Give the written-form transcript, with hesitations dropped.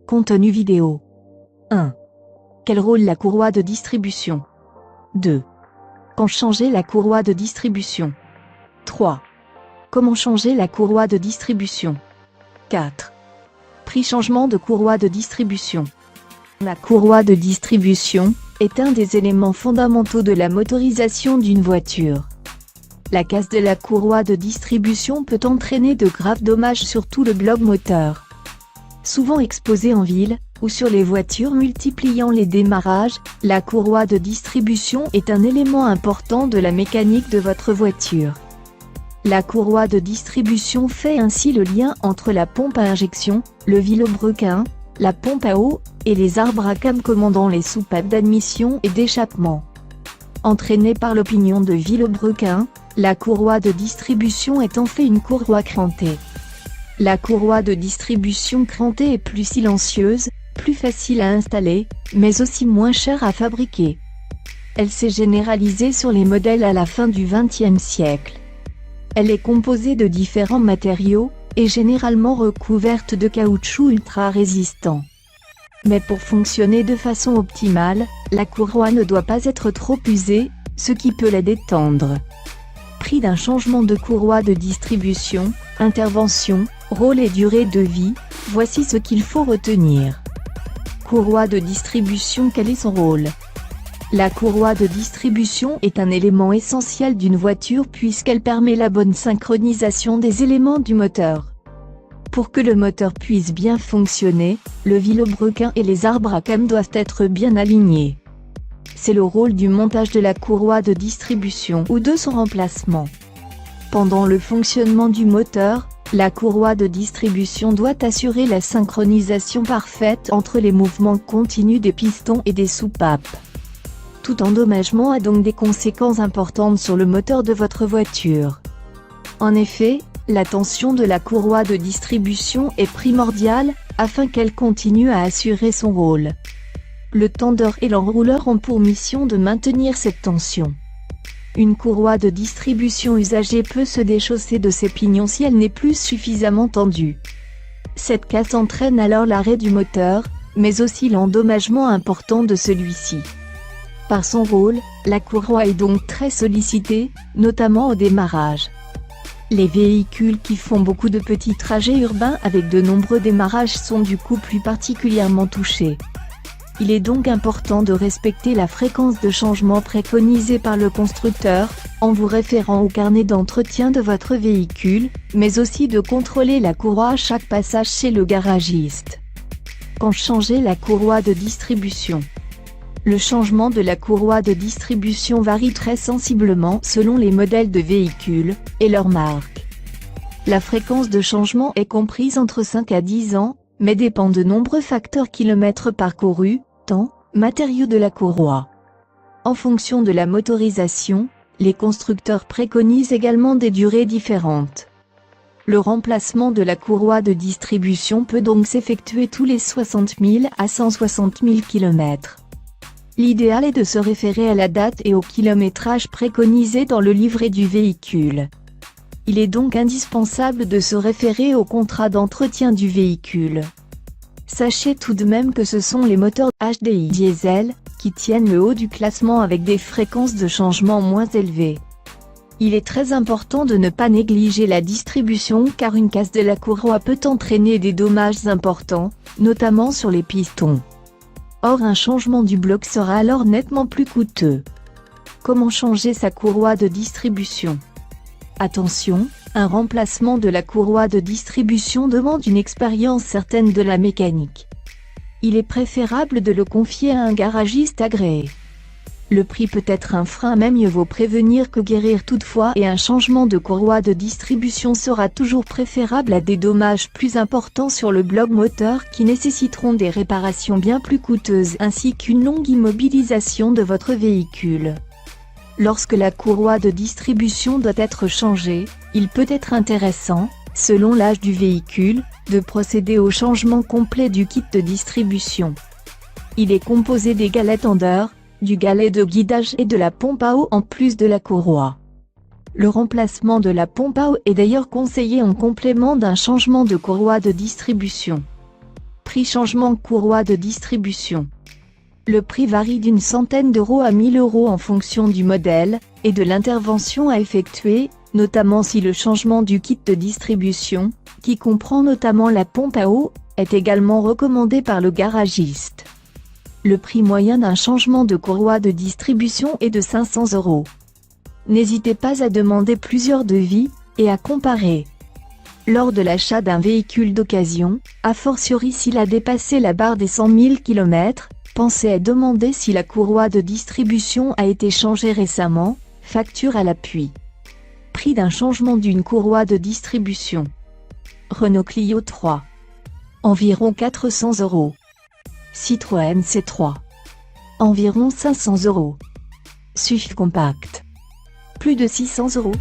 Contenu vidéo. 1. Quel rôle la courroie de distribution? 2. Quand changer la courroie de distribution? 3. Comment changer la courroie de distribution? 4. Prix changement de courroie de distribution. La courroie de distribution est un des éléments fondamentaux de la motorisation d'une voiture. La casse de la courroie de distribution peut entraîner de graves dommages sur tout le bloc moteur. Souvent exposée en ville, ou sur les voitures multipliant les démarrages, la courroie de distribution est un élément important de la mécanique de votre voiture. La courroie de distribution fait ainsi le lien entre la pompe à injection, le vilebrequin, la pompe à eau, et les arbres à cam commandant les soupapes d'admission et d'échappement. Entraînée par l'opinion de vilebrequin, la courroie de distribution est en fait une courroie crantée. La courroie de distribution crantée est plus silencieuse, plus facile à installer, mais aussi moins chère à fabriquer. Elle s'est généralisée sur les modèles à la fin du XXe siècle. Elle est composée de différents matériaux, et généralement recouverte de caoutchouc ultra résistant. Mais pour fonctionner de façon optimale, la courroie ne doit pas être trop usée, ce qui peut la détendre. Prix d'un changement de courroie de distribution, intervention, rôle et durée de vie, voici ce qu'il faut retenir. Courroie de distribution, quel est son rôle? La courroie de distribution est un élément essentiel d'une voiture puisqu'elle permet la bonne synchronisation des éléments du moteur. Pour que le moteur puisse bien fonctionner, le vilebrequin et les arbres à cam doivent être bien alignés. C'est le rôle du montage de la courroie de distribution ou de son remplacement. Pendant le fonctionnement du moteur, la courroie de distribution doit assurer la synchronisation parfaite entre les mouvements continus des pistons et des soupapes. Tout endommagement a donc des conséquences importantes sur le moteur de votre voiture. En effet, la tension de la courroie de distribution est primordiale, afin qu'elle continue à assurer son rôle. Le tendeur et l'enrouleur ont pour mission de maintenir cette tension. Une courroie de distribution usagée peut se déchausser de ses pignons si elle n'est plus suffisamment tendue. Cette casse entraîne alors l'arrêt du moteur, mais aussi l'endommagement important de celui-ci. Par son rôle, la courroie est donc très sollicitée, notamment au démarrage. Les véhicules qui font beaucoup de petits trajets urbains avec de nombreux démarrages sont du coup plus particulièrement touchés. Il est donc important de respecter la fréquence de changement préconisée par le constructeur, en vous référant au carnet d'entretien de votre véhicule, mais aussi de contrôler la courroie à chaque passage chez le garagiste. Quand changer la courroie de distribution? Le changement de la courroie de distribution varie très sensiblement selon les modèles de véhicules, et leur marque. La fréquence de changement est comprise entre 5 à 10 ans, mais dépend de nombreux facteurs: kilomètres parcourus, temps, matériaux de la courroie. En fonction de la motorisation, les constructeurs préconisent également des durées différentes. Le remplacement de la courroie de distribution peut donc s'effectuer tous les 60 000 à 160 000 km. L'idéal est de se référer à la date et au kilométrage préconisé dans le livret du véhicule. Il est donc indispensable de se référer au contrat d'entretien du véhicule. Sachez tout de même que ce sont les moteurs HDI diesel qui tiennent le haut du classement avec des fréquences de changement moins élevées. Il est très important de ne pas négliger la distribution car une casse de la courroie peut entraîner des dommages importants, notamment sur les pistons. Or un changement du bloc sera alors nettement plus coûteux. Comment changer sa courroie de distribution? Attention, un remplacement de la courroie de distribution demande une expérience certaine de la mécanique. Il est préférable de le confier à un garagiste agréé. Le prix peut être un frein, mais mieux vaut prévenir que guérir toutefois, et un changement de courroie de distribution sera toujours préférable à des dommages plus importants sur le bloc moteur qui nécessiteront des réparations bien plus coûteuses ainsi qu'une longue immobilisation de votre véhicule. Lorsque la courroie de distribution doit être changée, il peut être intéressant, selon l'âge du véhicule, de procéder au changement complet du kit de distribution. Il est composé des galets tendeurs, du galet de guidage et de la pompe à eau en plus de la courroie. Le remplacement de la pompe à eau est d'ailleurs conseillé en complément d'un changement de courroie de distribution. Prix changement courroie de distribution. Le prix varie d'une centaine d'euros à 1000 euros en fonction du modèle et de l'intervention à effectuer, notamment si le changement du kit de distribution, qui comprend notamment la pompe à eau, est également recommandé par le garagiste. Le prix moyen d'un changement de courroie de distribution est de 500 euros. N'hésitez pas à demander plusieurs devis et à comparer. Lors de l'achat d'un véhicule d'occasion, a fortiori s'il a dépassé la barre des 100 000 km, pensez à demander si la courroie de distribution a été changée récemment, facture à l'appui. Prix d'un changement d'une courroie de distribution. Renault Clio 3. Environ 400 euros. Citroën C3. Environ 500 euros. SUV compact. Plus de 600 euros.